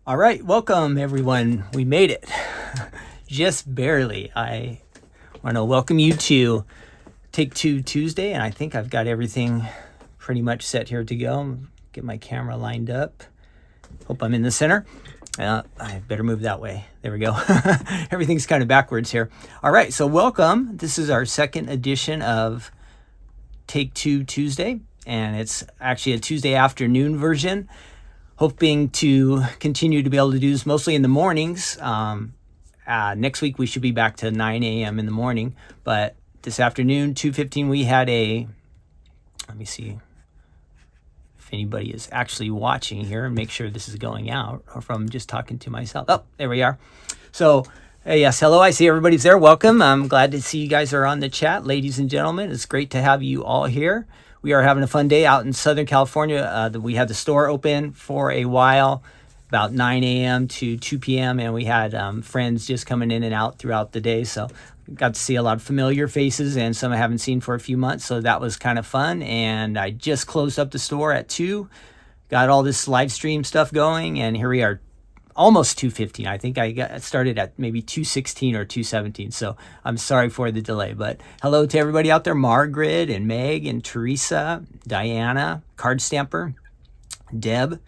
All right, welcome everyone. We made it. Just barely. I want to welcome you to Take Two Tuesday, and I think I've got everything pretty much set here to go. Get my camera lined up. Hope I'm in the center. I better move that way. There we go. Everything's kind of backwards here. All right, so welcome. This is our second edition of Take Two Tuesday, and it's actually a Tuesday afternoon version. Hoping to continue to be able to do this mostly in the mornings. Next week we should be back to 9 a.m. in the morning, but this afternoon, 2:15, we had a, let me see if anybody is actually watching here and make sure this is going out, or if I'm just talking to myself. Oh, there we are. So, yes, hello, I see everybody's there. Welcome. I'm glad to see you guys are on the chat. Ladies and gentlemen, it's great to have you all here. We are having a fun day out in Southern California. We had the store open for a while, about 9 a.m. to 2 p.m., and we had friends just coming in and out throughout the day. So got to see a lot of familiar faces and some I haven't seen for a few months. So that was kind of fun. And I just closed up the store at 2, got all this live stream stuff going, and here we are. Almost 2:15. I think I got started at maybe 2:16 or 2:17. So I'm sorry for the delay, but hello to everybody out there. Margaret and Meg and Teresa, Diana, Card Stamper, Deb.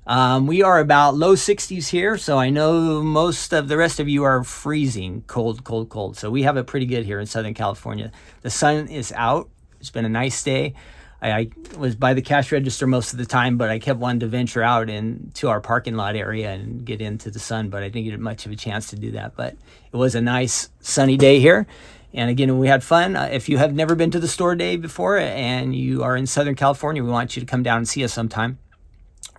We are about low 60s here. So I know most of the rest of you are freezing cold, cold, cold. So we have it pretty good here in Southern California. The sun is out. It's been a nice day. I was by the cash register most of the time, but I kept wanting to venture out into our parking lot area and get into the sun, but I didn't get much of a chance to do that. But it was a nice sunny day here. And again, we had fun. If you have never been to the store day before and you are in Southern California, we want you to come down and see us sometime.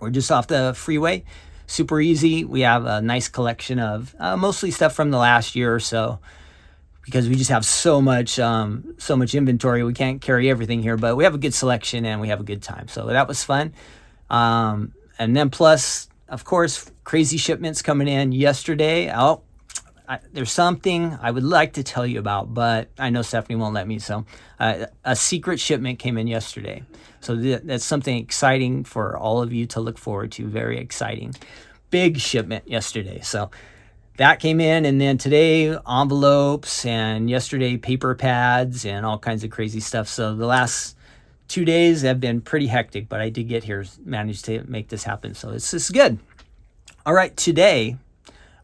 We're just off the freeway. Super easy. We have a nice collection of mostly stuff from the last year or so, because we just have so much inventory. We can't carry everything here, but we have a good selection and we have a good time. So that was fun. And then plus, of course, crazy shipments coming in yesterday. There's something I would like to tell you about, but I know Stephanie won't let me. So a secret shipment came in yesterday. So that's something exciting for all of you to look forward to. Very exciting. Big shipment yesterday. So that came in, and then today envelopes, and yesterday paper pads and all kinds of crazy stuff. So the last 2 days have been pretty hectic, but I did get here, managed to make this happen. So this is good. All right, today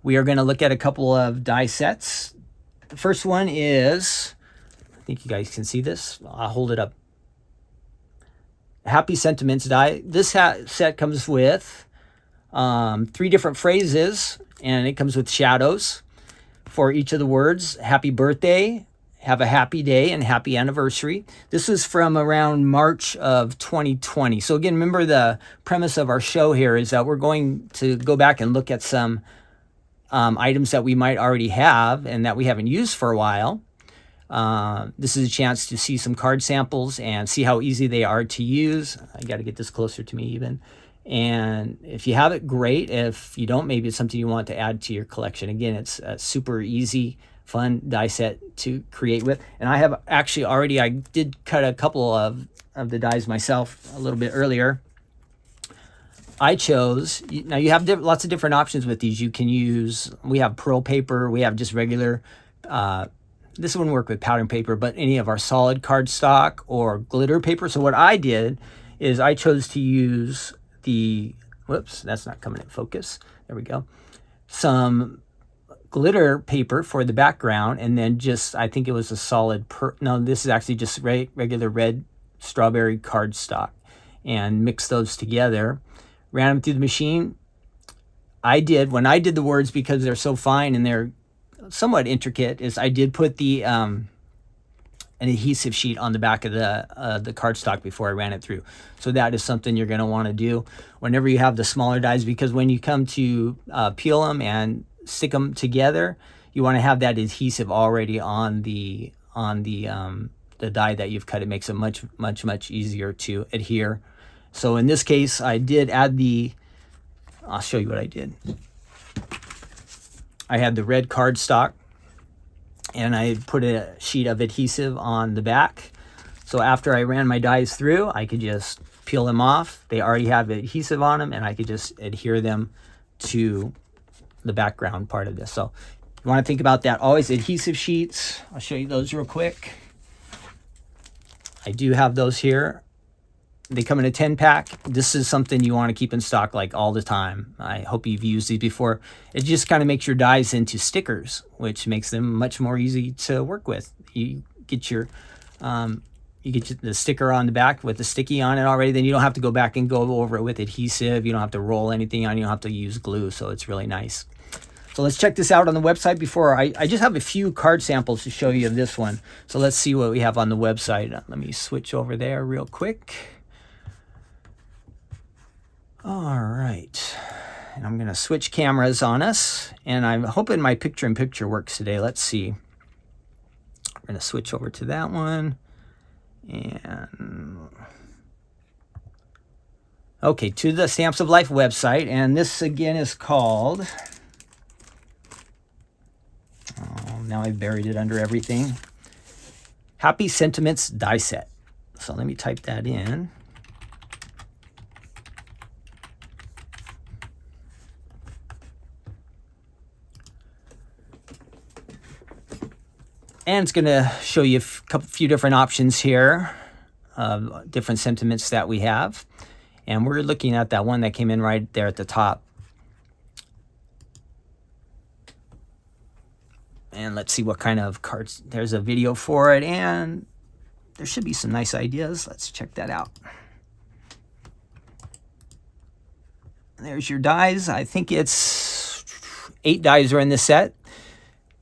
we are going to look at a couple of die sets. The first one is, I think you guys can see this. I'll hold it up. Happy Sentiments die. This set comes with 3 different phrases, and it comes with shadows for each of the words. Happy birthday, have a happy day, and happy anniversary. This is from around March of 2020. So again, remember the premise of our show here is that we're going to go back and look at some items that we might already have and that we haven't used for a while. This is a chance to see some card samples and see how easy they are to use. I got to get this closer to me even. And if you have it, great. If you don't, maybe it's something you want to add to your collection. Again, it's a super easy, fun die set to create with. And I have actually already, I did cut a couple of the dies myself a little bit earlier. I chose, now you have lots of different options with these. You can use, we have pearl paper, we have just regular, this wouldn't work with powder paper, but any of our solid cardstock or glitter paper. So what I did is I chose to use whoops, that's not coming in focus. There we go. Some glitter paper for the background, and then just, I think it was a solid, no, this is actually just regular red strawberry cardstock, and mix those together. Ran them through the machine. When I did the words, because they're so fine and they're somewhat intricate, is I did put an adhesive sheet on the back of the cardstock before I ran it through. So that is something you're going to want to do whenever you have the smaller dies, because when you come to peel them and stick them together, you want to have that adhesive already on the die that you've cut. It makes it much, much, much easier to adhere. So in this case, I did add I'll show you what I did. I had the red cardstock, and I put a sheet of adhesive on the back. So after I ran my dies through, I could just peel them off. They already have adhesive on them, and I could just adhere them to the background part of this. So you want to think about that. Always adhesive sheets. I'll show you those real quick. I do have those here. They come in a 10-pack. This is something you want to keep in stock like all the time. I hope you've used these before. It just kind of makes your dies into stickers, which makes them much more easy to work with. You get the sticker on the back with the sticky on it already. Then you don't have to go back and go over it with adhesive. You don't have to roll anything on. You don't have to use glue. So it's really nice. So let's check this out on the website before I just have a few card samples to show you of this one. So let's see what we have on the website. Let me switch over there real quick. All right. And I'm going to switch cameras on us. And I'm hoping my picture-in-picture works today. Let's see. I'm going to switch over to that one. And okay, to the Stamps of Life website. And this again is called... Oh, now I've buried it under everything. Happy Sentiments Die Set. So let me type that in. And it's going to show you a few different options here of different sentiments that we have. And we're looking at that one that came in right there at the top. And let's see what kind of cards. There's a video for it, and there should be some nice ideas. Let's check that out. There's your dies. I think it's 8 dies are in this set.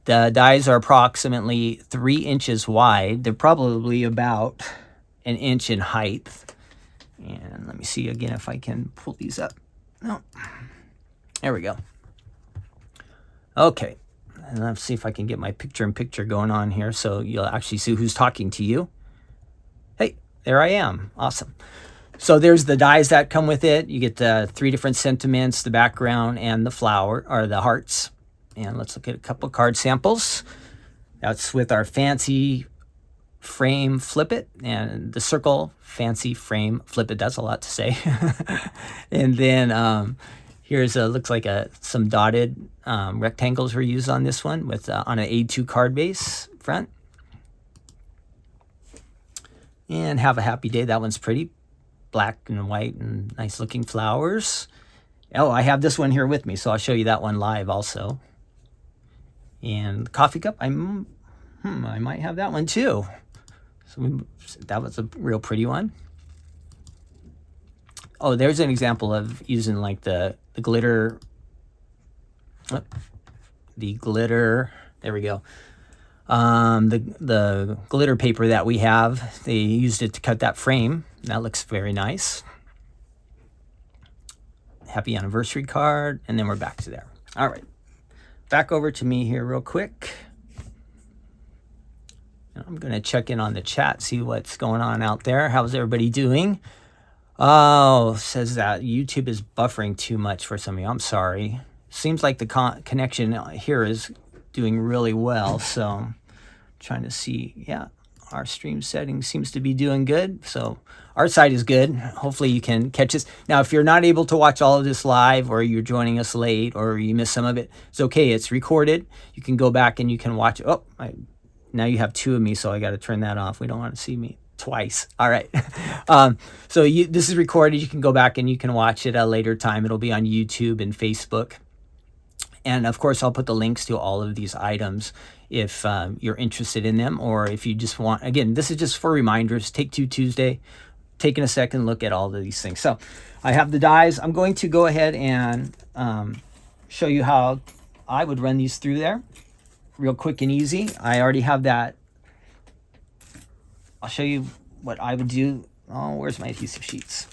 The dies are approximately 3 inches wide. They're probably about 1 inch in height. And let me see again if I can pull these up. No. There we go. Okay. And let's see if I can get my picture-in-picture going on here so you'll actually see who's talking to you. Hey, there I am. Awesome. So there's the dies that come with it. You get the 3 different sentiments, the background, and the flower, or the hearts. And let's look at a couple card samples. That's with our fancy frame flip it, and the circle fancy frame flip it. That's a lot to say. And then here's looks like some dotted rectangles were used on this one with on an A2 card base front. And Have a Happy Day. That one's pretty, black and white and nice looking flowers. Oh, I have this one here with me, so I'll show you that one live also. And coffee cup, I might have that one too. So that was a real pretty one. Oh, there's an example of using like the glitter. The glitter. There we go. The glitter paper that we have, they used it to cut that frame. That looks very nice. Happy anniversary card, and then we're back to there. All right. Back over to me here real quick. I'm going to check in on the chat, see what's going on out there. How's everybody doing? Oh, says that YouTube is buffering too much for some of you. I'm sorry. Seems like the connection here is doing really well. So I'm trying to see. Yeah, our stream setting seems to be doing good. So our side is good. Hopefully you can catch us. Now, if you're not able to watch all of this live, or you're joining us late, or you missed some of it, it's okay. It's recorded. You can go back and you can watch. Oh, now you have 2 of me, so I got to turn that off. We don't want to see me twice. All right. So this is recorded. You can go back and you can watch it at a later time. It'll be on YouTube and Facebook. And of course, I'll put the links to all of these items if you're interested in them, or if you just want, again, this is just for reminders. Take 2 Tuesday, taking a second look at all of these things. So I have the dies. I'm going to go ahead and show you how I would run these through there. Real quick and easy. I already have that. I'll show you what I would do. Oh, where's my adhesive sheets?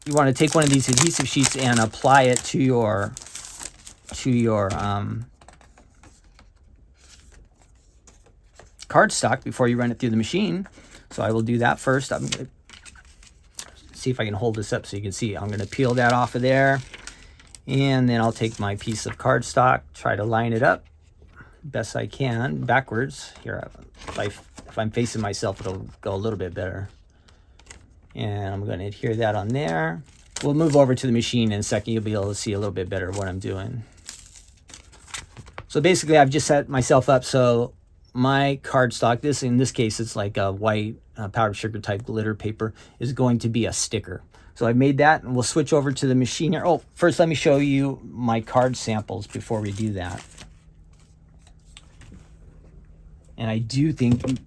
You want to take one of these adhesive sheets and apply it to your cardstock before you run it through the machine. So I will do that first. I'm going to see if I can hold this up so you can see. I'm going to peel that off of there. And then I'll take my piece of cardstock, try to line it up best I can backwards. Here, if I'm facing myself, it'll go a little bit better. And I'm going to adhere that on there. we'll move over to the machine in a second. You'll be able to see a little bit better what I'm doing. So basically, I've just set myself up so my cardstock, in this case, it's like a white powdered sugar type glitter paper, is going to be a sticker. So I made that, and we'll switch over to the machine here. Oh, first let me show you my card samples before we do that. And I do think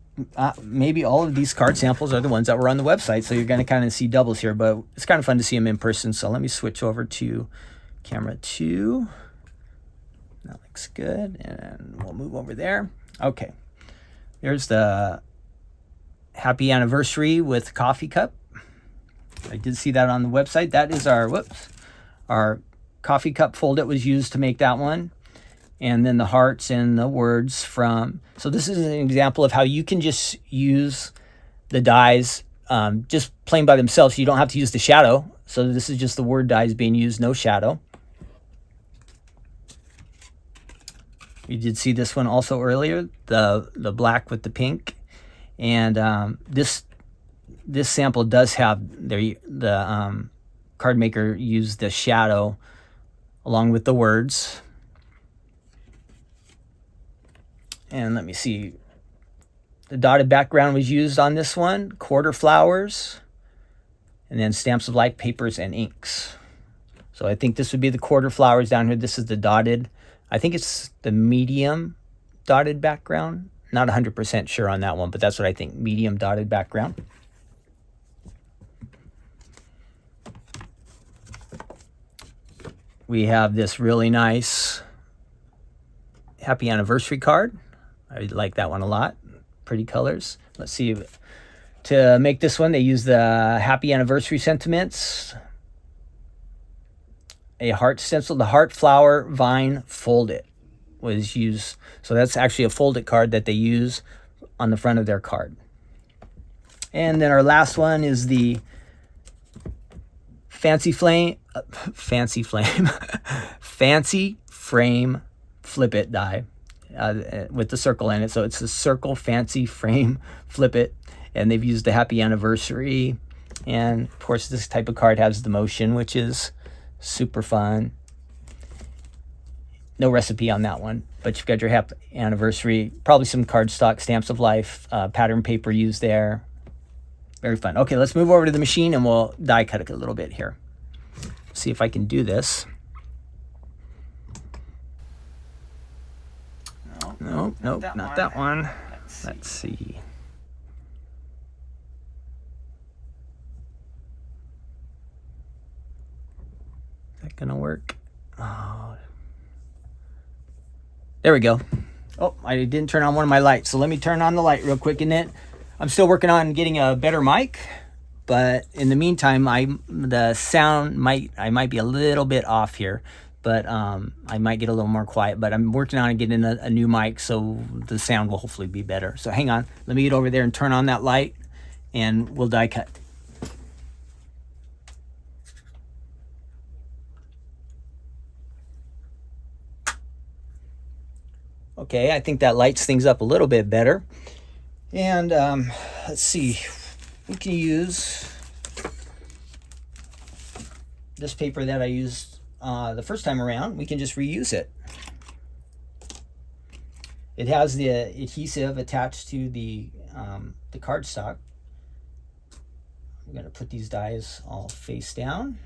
maybe all of these card samples are the ones that were on the website, so you're going to kind of see doubles here, but it's kind of fun to see them in person. So let me switch over to camera 2. That looks good, and we'll move over there. Okay, there's the happy anniversary with coffee cup. I did see that on the website. That is our coffee cup fold that was used to make that one. And then the hearts and the words from. So this is an example of how you can just use the dies just plain by themselves. You don't have to use the shadow. So this is just the word dies being used, no shadow. You did see this one also earlier, the black with the pink. And this sample does have the card maker used the shadow along with the words. And let me see, the dotted background was used on this one, quarter flowers, and then stamps of life, papers, and inks. So I think this would be the quarter flowers down here. This is the dotted, I think it's the medium dotted background. Not 100% sure on that one, but that's what I think, medium dotted background. We have this really nice happy anniversary card. I like that one a lot. Pretty colors. Let's see. To make this one, they use the happy anniversary sentiments. A heart stencil. The heart flower vine folded was used. So that's actually a folded card that they use on the front of their card. And then our last one is the fancy frame flip it die with the circle in it. So it's the circle fancy frame flip it, and they've used the happy anniversary. And of course this type of card has the motion, which is super fun. No recipe on that one, but you've got your happy anniversary, probably some cardstock, stamps of life, pattern paper used there. Very fun. Okay, let's move over to the machine and we'll die cut it a little bit here. See if I can do this. Nope, not that one. Let's see. Is that gonna work? Oh. There we go. Oh, I didn't turn on one of my lights, so let me turn on the light real quick. And then I'm still working on getting a better mic, but in the meantime, the sound I might be a little bit off here, but I might get a little more quiet. But I'm working on getting a new mic, so the sound will hopefully be better. So hang on, let me get over there and turn on that light, and we'll die cut. Okay, I think that lights things up a little bit better. And let's see, we can use this paper that I used the first time around. We can just reuse it. It has the adhesive attached to the cardstock. I'm going to put these dies all face down.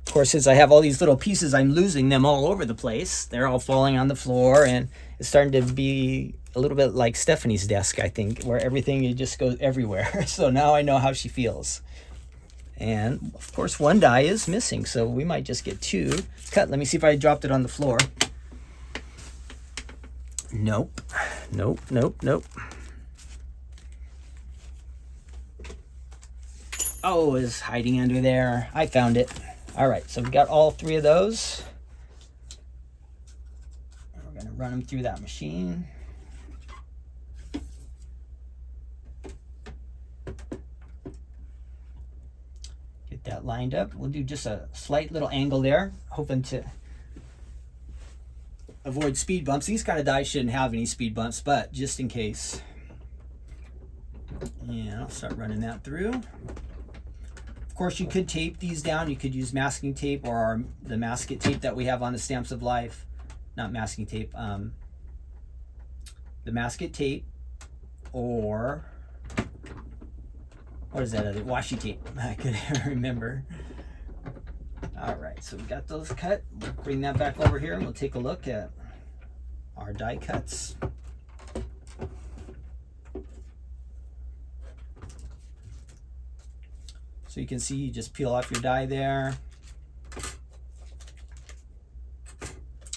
Of course, since I have all these little pieces, I'm losing them all over the place. They're all falling on the floor, and it's starting to be a little bit like Stephanie's desk, I think, where everything just goes everywhere. So now I know how she feels. And of course, one die is missing, so we might just get two cut. Let me see if I dropped it on the floor. Nope. Oh, it's hiding under there. I found it. All right, so we've got all three of those. And we're gonna run them through that machine. Get that lined up. We'll do just a slight little angle there, hoping to avoid speed bumps. These kind of dies shouldn't have any speed bumps, but just in case, And I'll start running that through. Of course, you could tape these down. You could use masking tape or the masket tape that we have on the Stamps of Life. Not masking tape, the masket tape, or what is that other, washi tape? I couldn't remember. All right, so we got those cut. We'll bring that back over here and we'll take a look at our die cuts. So you can see, you just peel off your die there.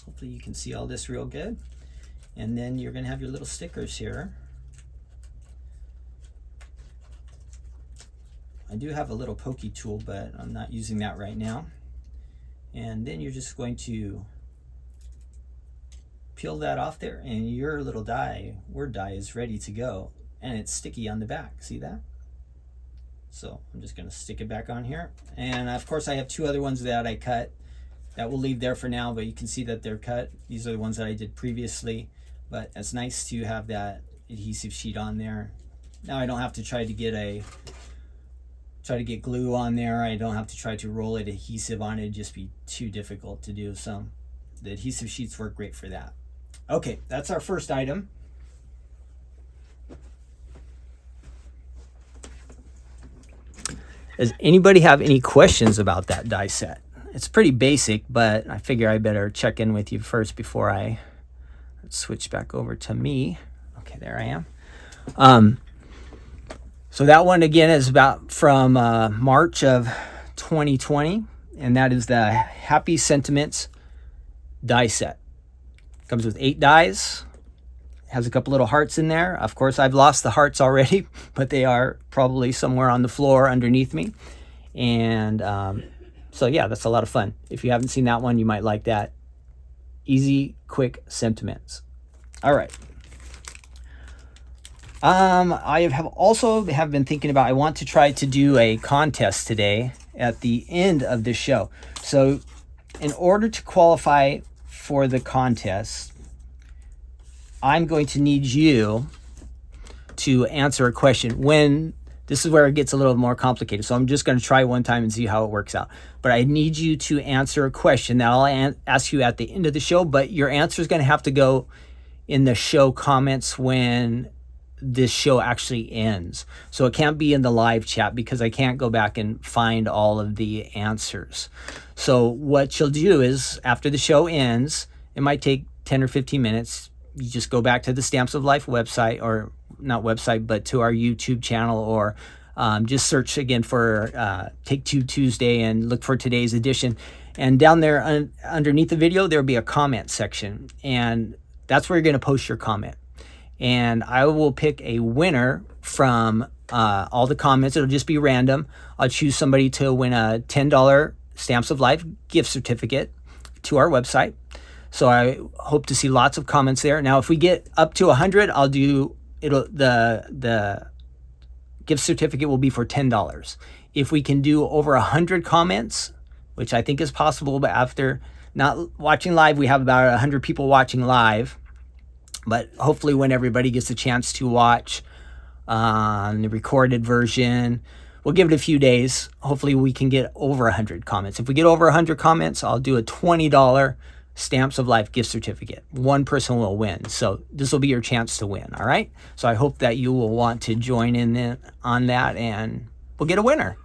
Hopefully you can see all this real good. And then you're gonna have your little stickers here. I do have a little pokey tool, but I'm not using that right now. And then you're just going to peel that off there, and your little die, word die, is ready to go. And it's sticky on the back, see that? So I'm just gonna stick it back on here. And of course I have two other ones that I cut that we'll leave there for now, but you can see that they're cut. These are the ones that I did previously, but it's nice to have that adhesive sheet on there. Now I don't have to try to get glue on there. I don't have to try to roll it adhesive on it. It'd just be too difficult to do. So the adhesive sheets work great for that. Okay, that's our first item. Does anybody have any questions about that die set? It's pretty basic, but I figure I better check in with you first before I switch back over to me. Okay, there I am. So that one again is about from March of 2020, and that is the Happy Sentiments die set. Comes with 8 dies. Has a couple little hearts in there. Of course, I've lost the hearts already, but they are probably somewhere on the floor underneath me. And so yeah, that's a lot of fun. If you haven't seen that one, you might like that. Easy, quick sentiments. All right. I have also been thinking about, I want to try to do a contest today at the end of this show. So in order to qualify for the contest, I'm going to need you to answer a question. This is where it gets a little more complicated. So I'm just going to try one time and see how it works out. But I need you to answer a question that I'll ask you at the end of the show, but your answer is going to have to go in the show comments when this show actually ends. So it can't be in the live chat because I can't go back and find all of the answers. So what you'll do is after the show ends, it might take 10 or 15 minutes. You just go back to the Stamps of Life website, or not website, but to our YouTube channel, or just search again for Take Two Tuesday and look for today's edition. And down there underneath the video, there'll be a comment section. And that's where you're going to post your comment. And I will pick a winner from all the comments. It'll just be random. I'll choose somebody to win a $10 Stamps of Life gift certificate to our website. So I hope to see lots of comments there. Now, if we get up to 100, I'll do the gift certificate will be for $10. If we can do over 100 comments, which I think is possible, but after not watching live, we have about 100 people watching live. But hopefully when everybody gets a chance to watch the recorded version, we'll give it a few days. Hopefully we can get over 100 comments. If we get over 100 comments, I'll do a $20 Stamps of Life gift certificate. One person will win. So this will be your chance to win, all right? So I hope that you will want to join in on that, and we'll get a winner.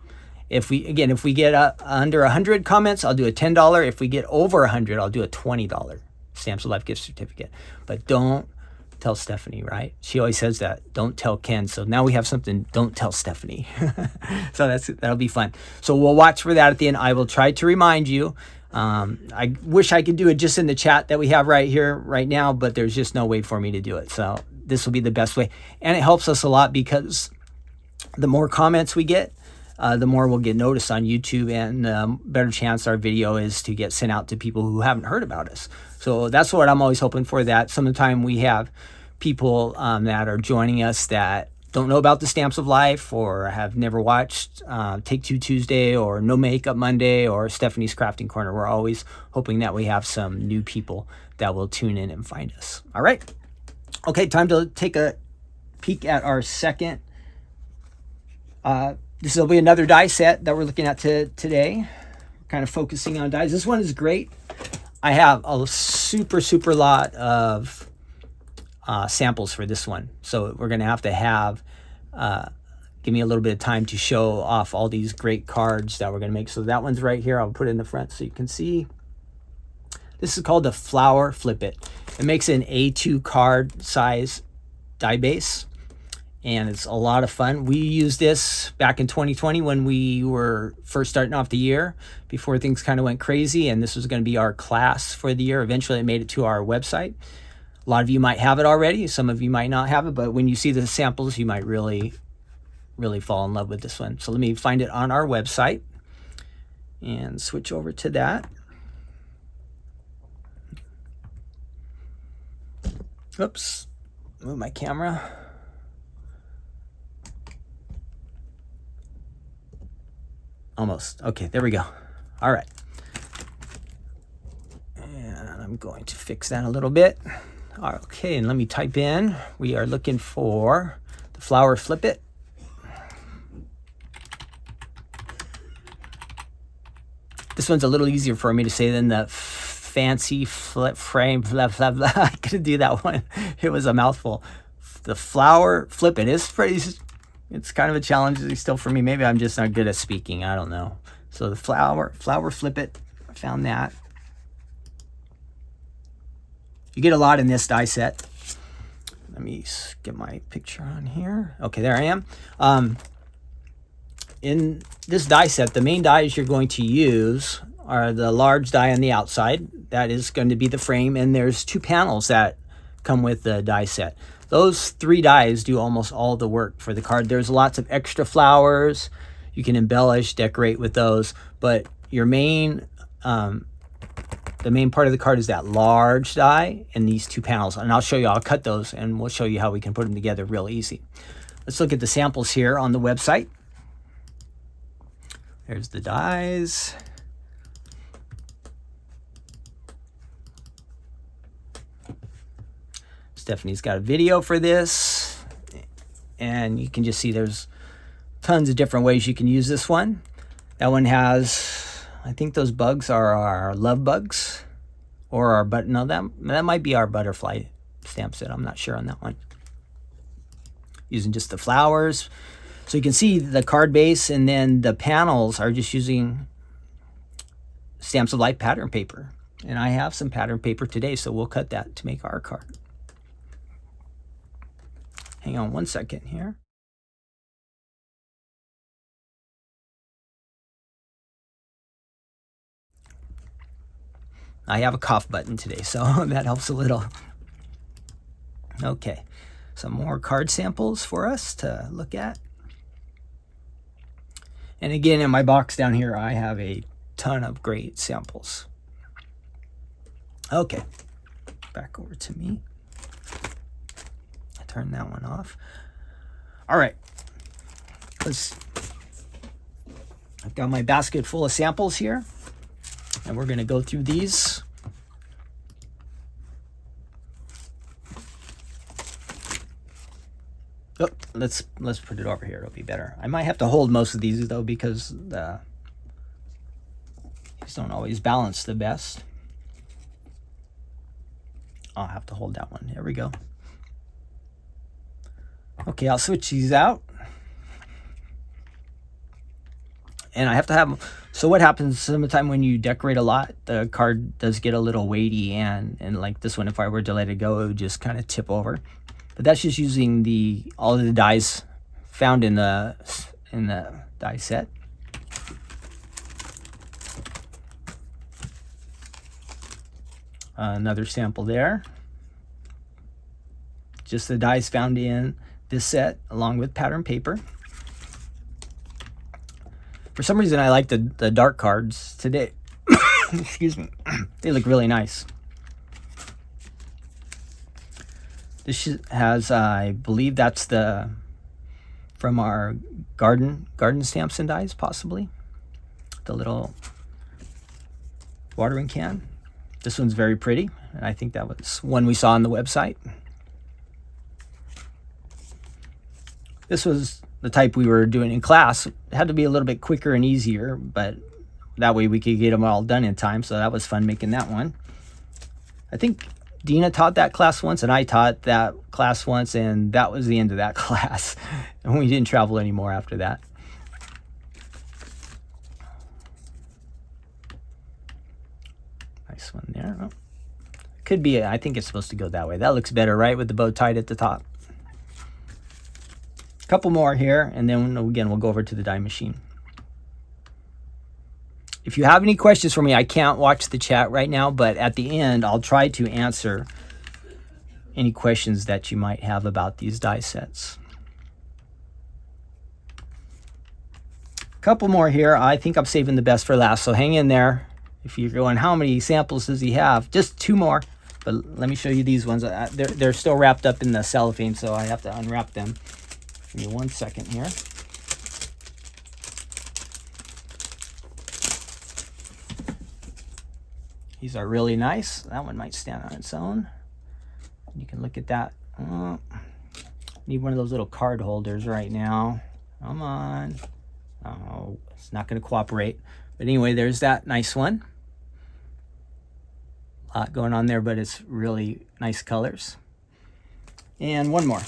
If we get under 100 comments, I'll do a $10. If we get over 100, I'll do a $20 Stamps of Life gift certificate. But don't tell Stephanie, right? She always says that. Don't tell Ken. So now we have something. Don't tell Stephanie. So that'll be fun. So we'll watch for that at the end. I will try to remind you. I wish I could do it just in the chat that we have right here, right now, but there's just no way for me to do it. So this will be the best way. And it helps us a lot because the more comments we get, the more we'll get noticed on YouTube, and the better chance our video is to get sent out to people who haven't heard about us. So that's what I'm always hoping for, that some of the time we have people that are joining us that don't know about the Stamps of Life, or have never watched Take Two Tuesday, or No Makeup Monday, or Stephanie's Crafting Corner. We're always hoping that we have some new people that will tune in and find us. All right. Okay, time to take a peek at our second This will be another die set that we're looking at today. Kind of focusing on dies. This one is great. I have a super lot of samples for this one, so we're gonna have give me a little bit of time to show off all these great cards that we're gonna make. So that one's right here. I'll put it in the front so you can see. This is called the Flower Flip It. It makes an A2 card size die base, and it's a lot of fun. We used this back in 2020 when we were first starting off the year, before things kind of went crazy, and this was going to be our class for the year. Eventually it made it to our website. A lot of you might have it already, some of you might not have it, but when you see the samples, you might really fall in love with this one. So let me find it on our website and switch over to that. Oops, move my camera. Almost. Okay, there we go. All right. And I'm going to fix that a little bit. Okay, and let me type in. We are looking for the Flower Flip It. This one's a little easier for me to say than the fancy flip frame, blah, blah, blah. I couldn't do that one. It was a mouthful. The Flower Flip It is pretty, it's kind of a challenge still for me. Maybe I'm just not good at speaking. I don't know. So the Flower Flip It, I found that. You get a lot in this die set. Let me get my picture on here. Okay, there I am. In this die set, the main dies you're going to use are the large die on the outside. That is going to be the frame, and there's 2 panels that come with the die set. Those 3 dies do almost all the work for the card. There's lots of extra flowers. You can embellish, decorate with those, but your main, the main part of the card is that large die and these 2 panels. And I'll show you, I'll cut those and we'll show you how we can put them together real easy. Let's look at the samples here on the website. There's the dies. Stephanie's got a video for this, and you can just see there's tons of different ways you can use this one. That one has, I think those bugs are our love bugs, or our no, that might be our butterfly stamp set. I'm not sure on that one. Using just the flowers. So you can see the card base, and then the panels are just using Stamps of Life pattern paper. And I have some pattern paper today, so we'll cut that to make our card. Hang on one second here. I have a cough button today, so that helps a little. Okay, some more card samples for us to look at. And again, in my box down here, I have a ton of great samples. Okay, back over to me. I turn that one off. All right, I've got my basket full of samples here, and we're gonna go through these. Oh, let's put it over here. It'll be better. I might have to hold most of these though, because these don't always balance the best. I'll have to hold that one. There we go. Okay, I'll switch these out. And I have to have, so what happens sometime when you decorate a lot, the card does get a little weighty, and like this one, if I were to let it go, it would just kind of tip over. But that's just using all of the dies found in the die set. Another sample there. Just the dies found in this set, along with pattern paper. For some reason, I like the dark cards today. Excuse me. They look really nice. This has, I believe that's from our garden stamps and dies, possibly. The little watering can. This one's very pretty, and I think that was one we saw on the website. This was the type we were doing in class. It had to be a little bit quicker and easier, but that way we could get them all done in time. So that was fun making that one. I think Dina taught that class once, and I taught that class once, and that was the end of that class. And we didn't travel anymore after that. Nice one there. Oh, could be, I think it's supposed to go that way. That looks better, right, with the bow tied at the top. A couple more here, and then again, we'll go over to the die machine. If you have any questions for me, I can't watch the chat right now, but at the end, I'll try to answer any questions that you might have about these die sets. A couple more here. I think I'm saving the best for last, so hang in there. If you're going, how many samples does he have? Just 2 more, but let me show you these ones. They're still wrapped up in the cellophane, so I have to unwrap them. Give me 1 second here. These are really nice. That one might stand on its own. You can look at that. Oh, need one of those little card holders right now. Come on. Oh, it's not going to cooperate. But anyway, there's that nice one. A lot going on there, but it's really nice colors. And one more.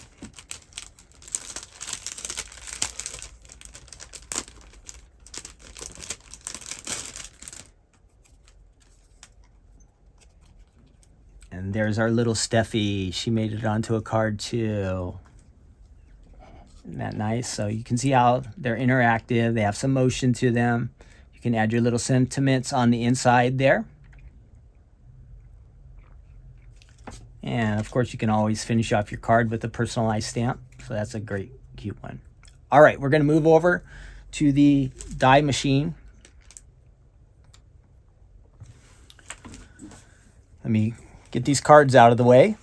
And there's our little Steffi. She made it onto a card too. Isn't that nice? So you can see how they're interactive. They have some motion to them. You can add your little sentiments on the inside there. And of course, you can always finish off your card with a personalized stamp. So that's a great, cute one. All right, we're going to move over to the die machine. Let me get these cards out of the way.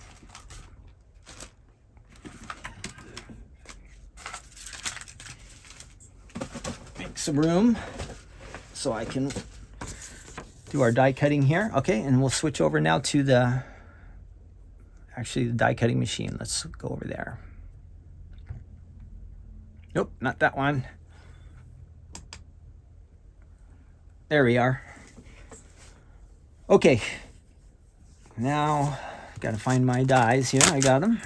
Make some room so I can do our die cutting here. Okay, and we'll switch over now to the die cutting machine. Let's go over there. Nope, not that one. There we are. Okay. Now, got to find my dies here. I got them.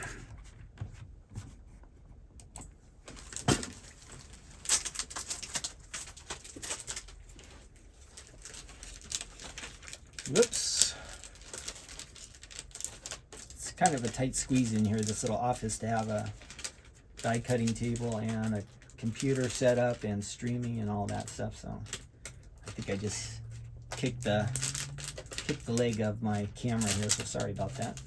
Whoops. It's kind of a tight squeeze in here, this little office, to have a die cutting table and a computer set up and streaming and all that stuff. So I think I just kicked the leg of my camera here, so sorry about that.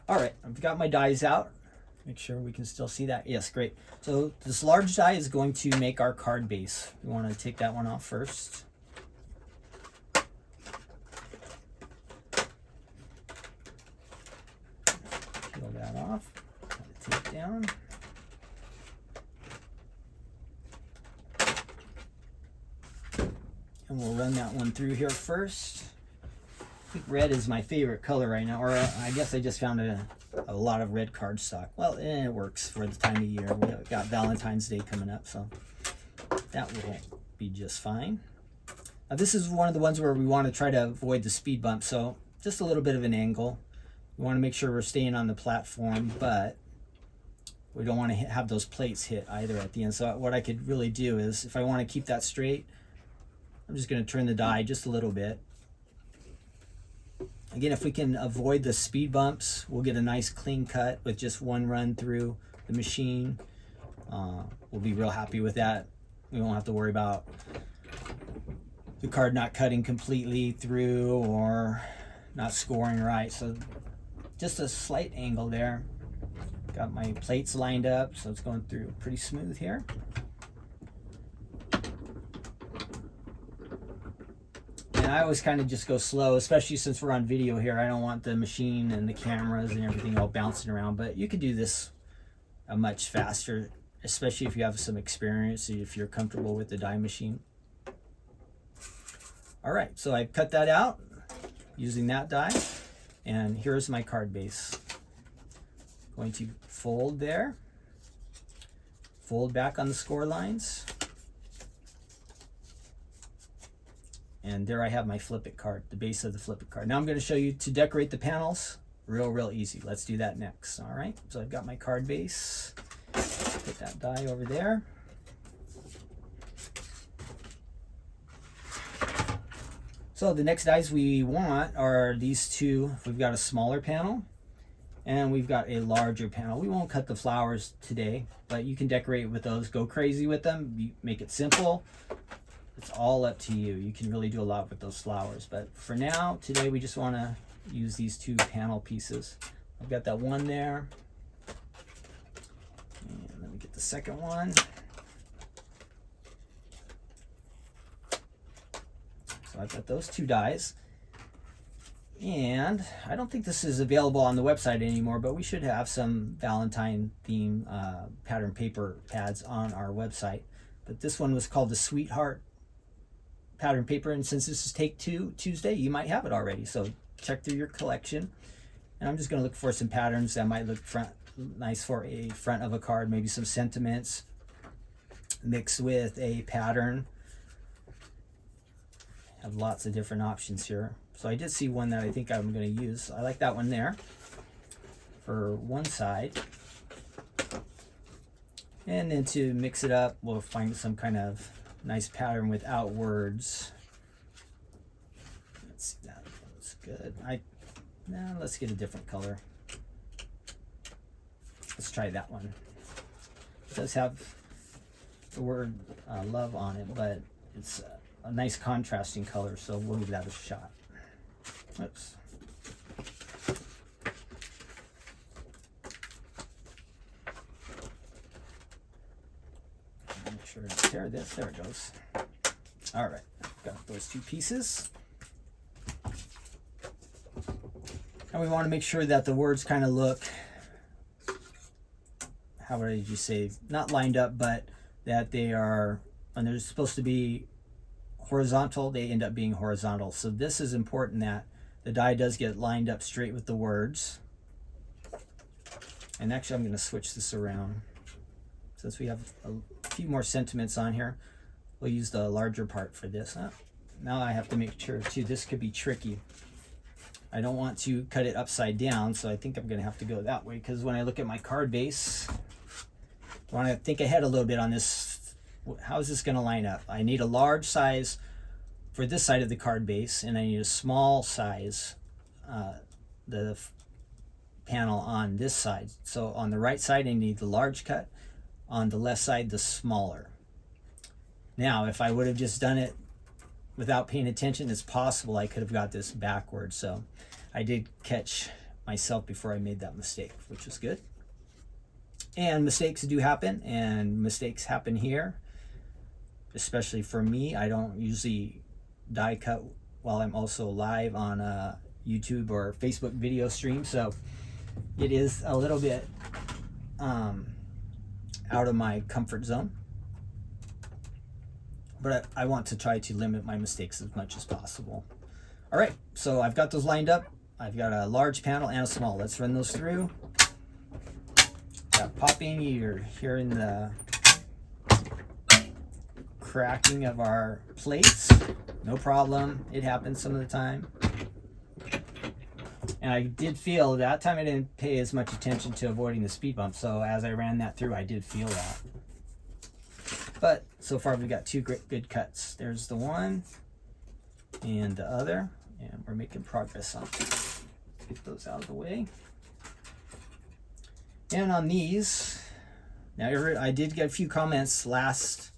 All right, I've got my dies out. Make sure we can still see that. Yes, great. So this large die is going to make our card base. We want to take that one off first. Peel that off. Take down. And we'll run that one through here first. I think red is my favorite color right now, or I guess I just found a lot of red cardstock. Well, it works for the time of year. We've got Valentine's Day coming up, so that will be just fine. Now, this is one of the ones where we want to try to avoid the speed bump, so just a little bit of an angle. We want to make sure we're staying on the platform, but we don't want to have those plates hit either at the end. So what I could really do is, if I want to keep that straight, I'm just going to turn the die just a little bit. Again, if we can avoid the speed bumps, we'll get a nice clean cut with just one run through the machine. We'll be real happy with that. We won't have to worry about the card not cutting completely through or not scoring right. So just a slight angle there. Got my plates lined up, so it's going through pretty smooth here. And I always kind of just go slow, especially since we're on video here. I don't want the machine and the cameras and everything all bouncing around, but you could do this much faster, especially if you have some experience, if you're comfortable with the die machine. All right, so I've cut that out using that die, and here's my card base. Going to fold there, fold back on the score lines, and there I have my flip it card, the base of the flip it card. Now I'm going to show you to decorate the panels. Real easy. Let's do that next. All right, so I've got my card base. Put that die over there. So the next dies we want are these two. We've got a smaller panel and we've got a larger panel. We won't cut the flowers today, but you can decorate with those. Go crazy with them. You make it simple. It's all up to you. You can really do a lot with those flowers. But for now, today we just want to use these two panel pieces. I've got that one there. And let me get the second one. So I've got those two dies. And I don't think this is available on the website anymore, but we should have some Valentine theme pattern paper pads on our website. But this one was called the Sweetheart pattern paper, and since this is Take Two Tuesday, you might have it already. So check through your collection. And I'm just going to look for some patterns that might look nice for a front of a card, maybe some sentiments mixed with a pattern. Have lots of different options here. So I did see one that I think I'm going to use. I like that one there for one side. And then to mix it up, we'll find some kind of nice pattern without words. Let's see, that looks good. Now let's get a different color. Let's try that one. It does have the word love on it, but it's a nice contrasting color, so we'll give that a shot. Oops. Make sure to tear this. There it goes. All right, got those two pieces. And we want to make sure that the words kind of look, how did you say, not lined up, but that they are, when they're supposed to be horizontal, they end up being horizontal. So this is important that the die does get lined up straight with the words. And actually I'm going to switch this around. Since we have a few more sentiments on here, we'll use the larger part for this. Now I have to make sure too, this could be tricky. I don't want to cut it upside down, so I think I'm going to have to go that way, because when I look at my card base, I want to think ahead a little bit on this. How is this going to line up? I need a large size for this side of the card base, and I need a small size, the panel on this side. So on the right side, I need the large cut. On the left side, the smaller. Now, if I would have just done it without paying attention, it's possible I could have got this backwards. So I did catch myself before I made that mistake, which was good. And mistakes do happen, and mistakes happen here, especially for me. I don't usually die cut while I'm also live on a YouTube or Facebook video stream, so it is a little bit out of my comfort zone. But I want to try to limit my mistakes as much as possible. All right, so I've got those lined up. I've got a large panel and a small. Let's run those through. That popping, you're hearing the cracking of our plates. No problem, it happens some of the time. And I did feel that time I didn't pay as much attention to avoiding the speed bump, so as I ran that through, I did feel that. But so far we've got two good cuts. There's the one and the other, and we're making progress on it. Get those out of the way. And on these, now I did get a few comments last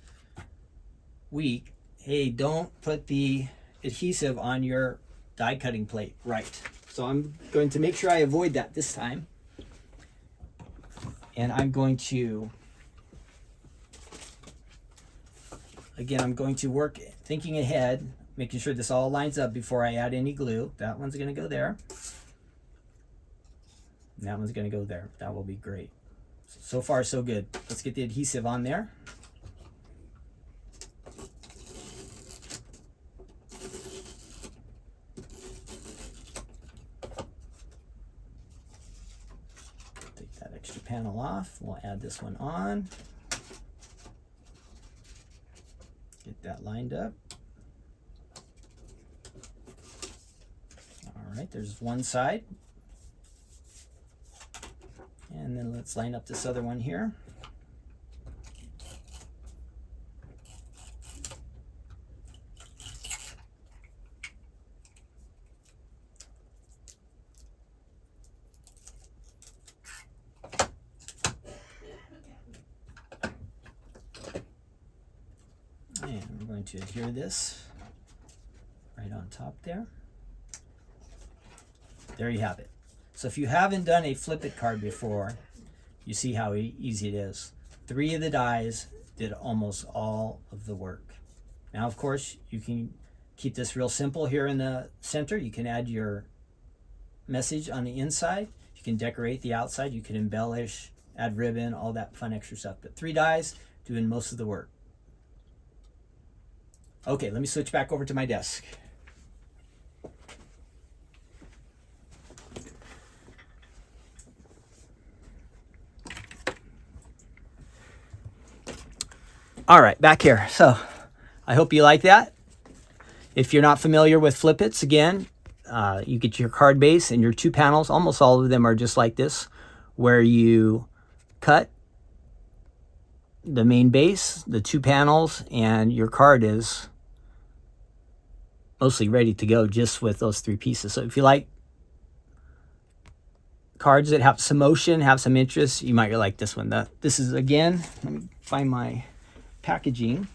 week. Hey, don't put the adhesive on your die cutting plate. Right. So I'm going to make sure I avoid that this time. And I'm going to, again, I'm going to work thinking ahead, making sure this all lines up before I add any glue. That one's going to go there. And that one's going to go there. That will be great. So far, so good. Let's get the adhesive on there. panel off. We'll add this one on. Get that lined up. All right, there's one side. And then let's line up this other one here. And we're going to adhere this right on top there. There you have it. So if you haven't done a flip it card before, you see how easy it is. 3 of the dies did almost all of the work. Now, of course, you can keep this real simple here in the center. You can add your message on the inside. You can decorate the outside. You can embellish, add ribbon, all that fun extra stuff. But 3 dies doing most of the work. Okay, let me switch back over to my desk. All right, back here. So I hope you like that. If you're not familiar with flip its, again, you get your card base and your 2 panels. Almost all of them are just like this, where you cut the main base, the 2 panels, and your card is mostly ready to go just with those 3 pieces. So if you like cards that have some motion, have some interest, you might like this one. This is, again, let me find my packaging.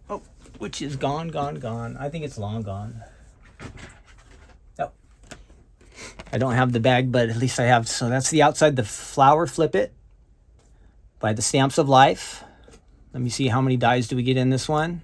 Oh, which is gone. I think it's long gone. Oh, I don't have the bag, but at least I have. So that's the outside, the flower flip it by the Stamps of Life. Let me see, how many dies do we get in this one?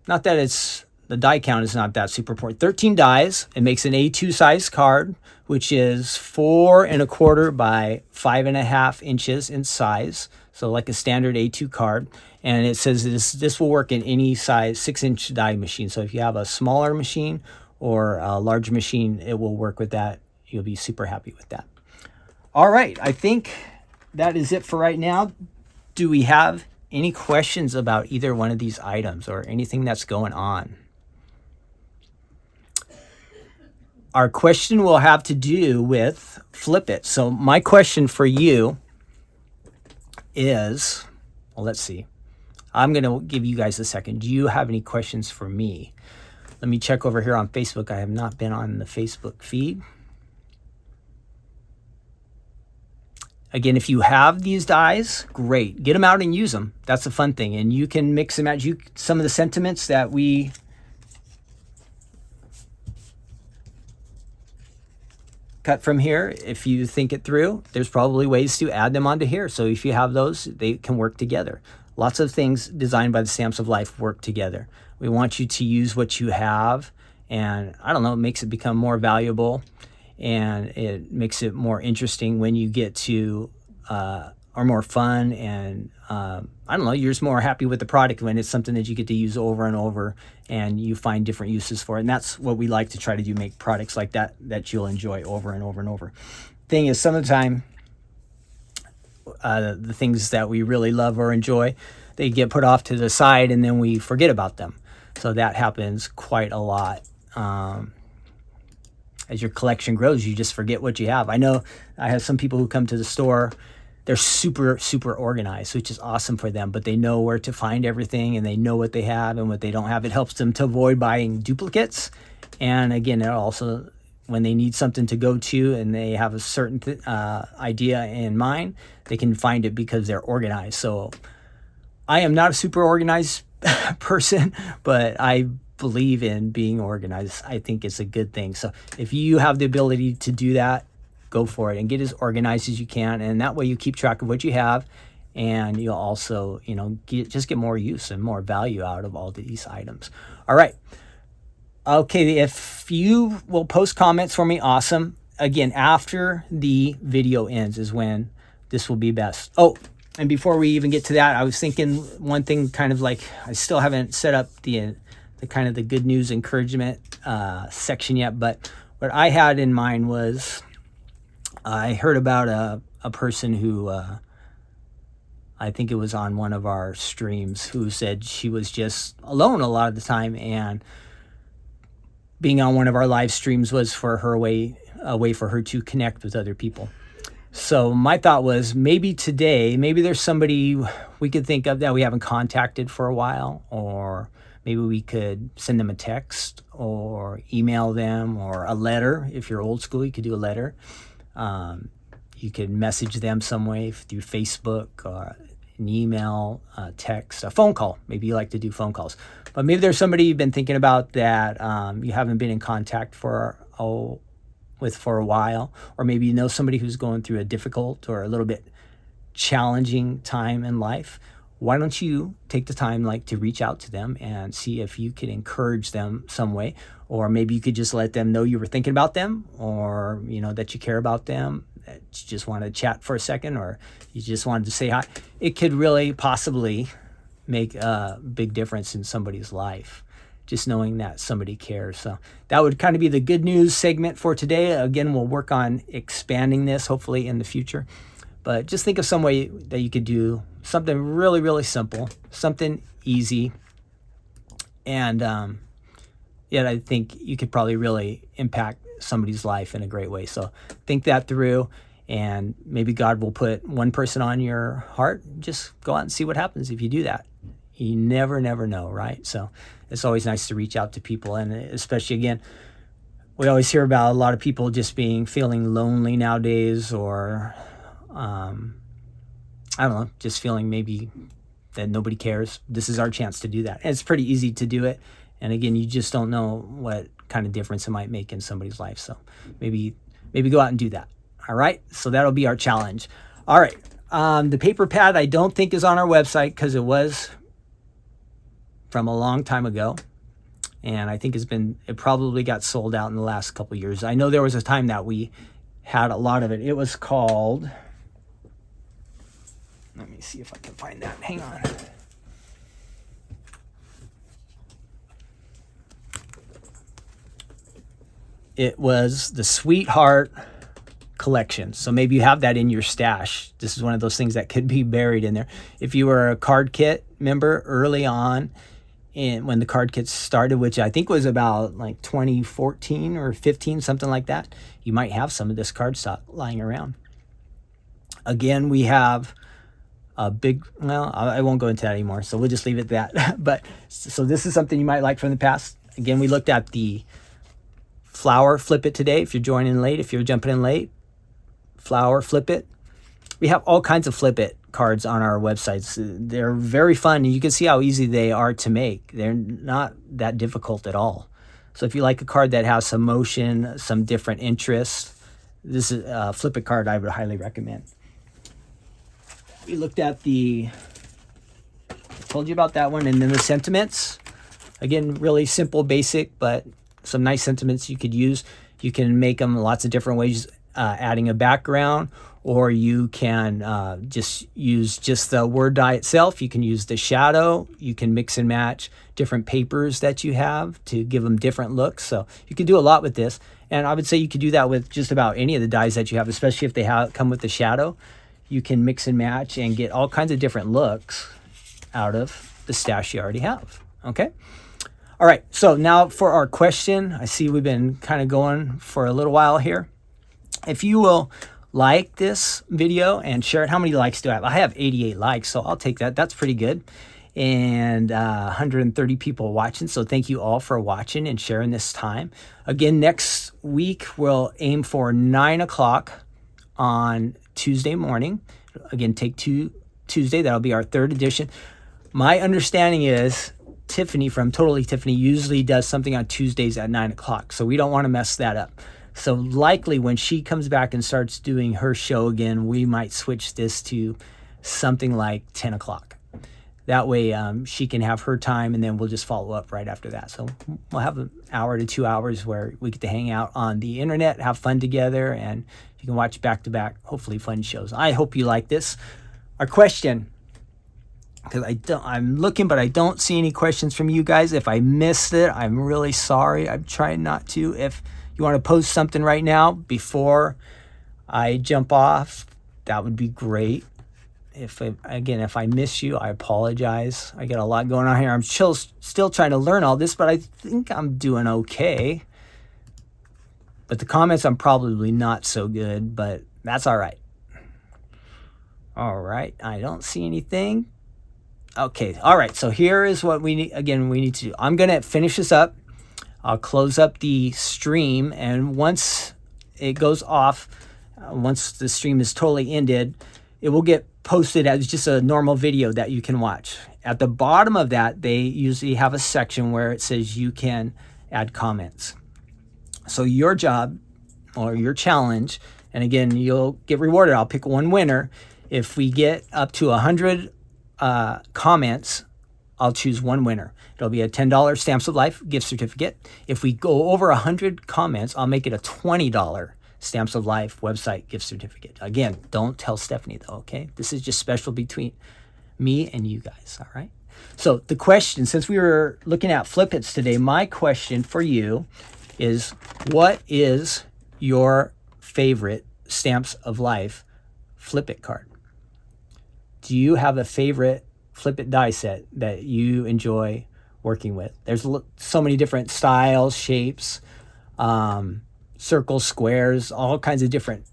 Not that it's, the die count is not that super important. 13 dies. It makes an A2 size card, which is 4 1/4 by 5 1/2 inches in size. So like a standard A2 card. And it says this will work in any size 6-inch die machine. So if you have a smaller machine or a large machine, it will work with that. You'll be super happy with that. All right, I think that is it for right now. Do we have any questions about either one of these items or anything that's going on? Our question will have to do with flip it. So my question for you is, well, let's see. I'm going to give you guys a second. Do you have any questions for me? Let me check over here on Facebook. I have not been on the Facebook feed. Again, if you have these dies, great. Get them out and use them. That's the fun thing. And you can mix and match some of the sentiments that we cut from here. If you think it through, there's probably ways to add them onto here. So if you have those, they can work together. Lots of things designed by the Stamps of Life work together. We want you to use what you have, and I don't know, it makes it become more valuable, and it makes it more interesting when you get to, or more fun, and I don't know, you're just more happy with the product when it's something that you get to use over and over, and you find different uses for it. And that's what we like to try to do, make products like that that you'll enjoy over and over and over. Thing is, some of the time, the things that we really love or enjoy, they get put off to the side and then we forget about them. So that happens quite a lot. As your collection grows, you just forget what you have. I know I have some people who come to the store, they're super organized, which is awesome for them, but they know where to find everything and they know what they have and what they don't have. It helps them to avoid buying duplicates. And again, it also, when they need something to go to and they have a certain idea in mind, they can find it because they're organized. So I am not a super organized person, but I believe in being organized. I think it's a good thing. So if you have the ability to do that, go for it and get as organized as you can. And that way you keep track of what you have, and you'll also, you know, just get more use and more value out of all these items. All right. Okay, if you will post comments for me, awesome. Again, after the video ends is when this will be best. Oh, and before we even get to that, I was thinking one thing, kind of like, I still haven't set up the kind of the good news encouragement section yet, but what I had in mind was I heard about a person who, I think it was on one of our streams, who said she was just alone a lot of the time, and being on one of our live streams was for her a way for her to connect with other people. So my thought was, maybe today, maybe there's somebody we could think of that we haven't contacted for a while, or maybe we could send them a text or email them, or a letter. If you're old school, you could do a letter. You could message them some way through Facebook, or an email, text, a phone call. Maybe you like to do phone calls. But maybe there's somebody you've been thinking about that you haven't been in contact with for a while, or maybe you know somebody who's going through a difficult or a little bit challenging time in life. Why don't you take the time to reach out to them and see if you can encourage them some way, or maybe you could just let them know you were thinking about them, or that you care about them, that you just want to chat for a second, or you just wanted to say hi. It could really possibly make a big difference in somebody's life, just knowing that somebody cares. So that would kind of be the good news segment for today. Again, we'll work on expanding this hopefully in the future. But just think of some way that you could do something really, really simple, something easy. And yet I think you could probably really impact somebody's life in a great way. So think that through, and maybe God will put one person on your heart. Just go out and see what happens if you do that. You never know, right? So it's always nice to reach out to people. And especially, again, we always hear about a lot of people just feeling lonely nowadays, or I don't know, just feeling maybe that nobody cares. This is our chance to do that. And it's pretty easy to do it. And again, you just don't know what kind of difference it might make in somebody's life. So maybe go out and do that. All right. So that'll be our challenge. All right. The paper pad I don't think is on our website, because it was from a long time ago. And I think it probably got sold out in the last couple of years. I know there was a time that we had a lot of it. It was called, let me see if I can find that. Hang on. It was the Sweetheart collection. So maybe you have that in your stash. This is one of those things that could be buried in there. If you were a card kit member early on, when the card kits started, which I think was about 2014 or 15, something like that, you might have some of this card stock lying around. Again, we have a big, I won't go into that anymore, so we'll just leave it at that. But so this is something you might like from the past. Again, we looked at the flower flip it today. If you're joining late, if you're jumping in late, flower flip it. We have all kinds of flip it cards on our websites. They're very fun, and you can see how easy they are to make. They're not that difficult at all. So if you like a card that has some motion, some different interests, this is a flip it card I would highly recommend. We looked at I told you about that one, and then the sentiments. Again, really simple, basic, but some nice sentiments you could use. You can make them lots of different ways, adding a background, or you can just use the word die itself. You can use the shadow. You can mix and match different papers that you have to give them different looks. So you can do a lot with this. And I would say you could do that with just about any of the dies that you have, especially if they come with the shadow. You can mix and match and get all kinds of different looks out of the stash you already have. Okay? All right, so now for our question. I see we've been kind of going for a little while here. If you will like this video and share it. How many likes do I have? I have 88 likes, so I'll take that. That's pretty good. And 130 people watching, so thank you all for watching and sharing this time. Again, next week we'll aim for 9 o'clock on Tuesday morning. Again, Take Two Tuesday. That'll be our third edition. My understanding is Tiffany from Totally Tiffany usually does something on Tuesdays at 9 o'clock, so we don't want to mess that up. So likely when she comes back and starts doing her show again, we might switch this to something like 10 o'clock. That way she can have her time, and then we'll just follow up right after that. So we'll have an hour to 2 hours where we get to hang out on the internet, have fun together, and you can watch back-to-back, hopefully fun shows. I hope you like this. Our question, because I'm looking, but I don't see any questions from you guys. If I missed it, I'm really sorry. I'm trying not to. If you want to post something right now before I jump off, that would be great. If I miss you, I apologize. I got a lot going on here. I'm still trying to learn all this, but I think I'm doing okay. But the comments, I'm probably not so good, but that's all right. All right, I don't see anything. Okay, all right, so here is what we need. Again, we need to do. I'm gonna finish this up. I'll close up the stream, and once it goes off, once the stream is totally ended, it will get posted as just a normal video that you can watch. At the bottom of that, they usually have a section where it says you can add comments. So your job or your challenge, and again, you'll get rewarded. I'll pick one winner. If we get up to 100 comments, I'll choose one winner. It'll be a $10 Stamps of Life gift certificate. If we go over 100 comments, I'll make it a $20 Stamps of Life website gift certificate. Again, don't tell Stephanie though, okay? This is just special between me and you guys, all right? So the question, since we were looking at Flip Its today, my question for you is, what is your favorite Stamps of Life Flip It card? Do you have a favorite Flip It die set that you enjoy working with? There's so many different styles, shapes, circles, squares, all kinds of different.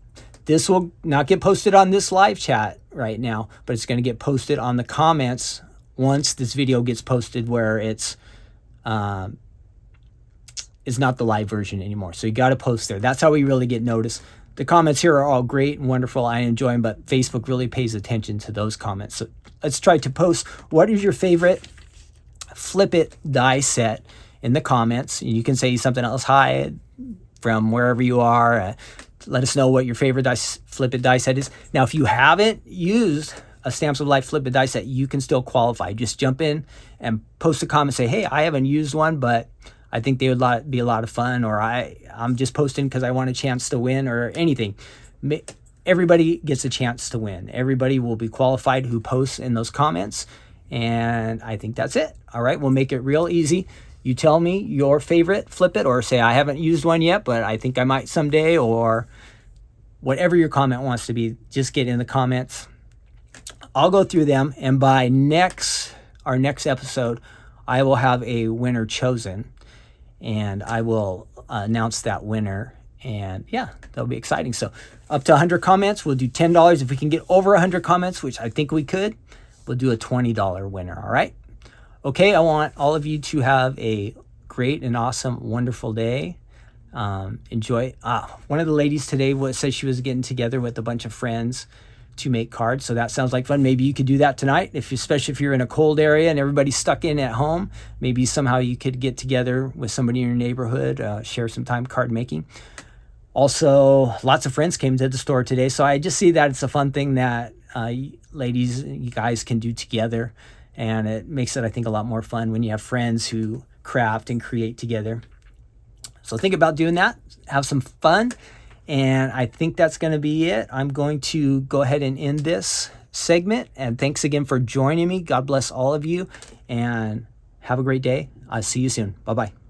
This will not get posted on this live chat right now, but it's going to get posted on the comments once this video gets posted, where it's not the live version anymore. So you got to post there. That's how we really get noticed. The comments here are all great and wonderful. I enjoy them, but Facebook really pays attention to those comments. So let's try to post what is your favorite Flip It die set in the comments. You can say something else. Hi, from wherever you are. Let us know what your favorite Flip It die set is. Now, if you haven't used a Stamps of Life Flip It die set, you can still qualify. Just jump in and post a comment. Say, hey, I haven't used one, but I think they would be a lot of fun, or I'm just posting because I want a chance to win, or anything. Everybody gets a chance to win. Everybody will be qualified who posts in those comments. And I think that's it. All right, we'll make it real easy. You tell me your favorite Flip It, or say I haven't used one yet, but I think I might someday, or whatever your comment wants to be. Just get in the comments. I'll go through them, and by our next episode, I will have a winner chosen, and I will announce that winner. And yeah, that'll be exciting. So up to 100 comments, we'll do $10. If we can get over 100 comments, which I think we could, we'll do a $20 winner. All right. Okay, I want all of you to have a great and awesome, wonderful day. Enjoy. One of the ladies today said she was getting together with a bunch of friends to make cards, so that sounds like fun. Maybe you could do that tonight, especially if you're in a cold area and everybody's stuck in at home. Maybe somehow you could get together with somebody in your neighborhood, share some time card making. Also, lots of friends came to the store today, so I just see that it's a fun thing that ladies, you guys can do together. And it makes it, I think, a lot more fun when you have friends who craft and create together. So think about doing that. Have some fun. And I think that's going to be it. I'm going to go ahead and end this segment. And thanks again for joining me. God bless all of you. And have a great day. I'll see you soon. Bye-bye.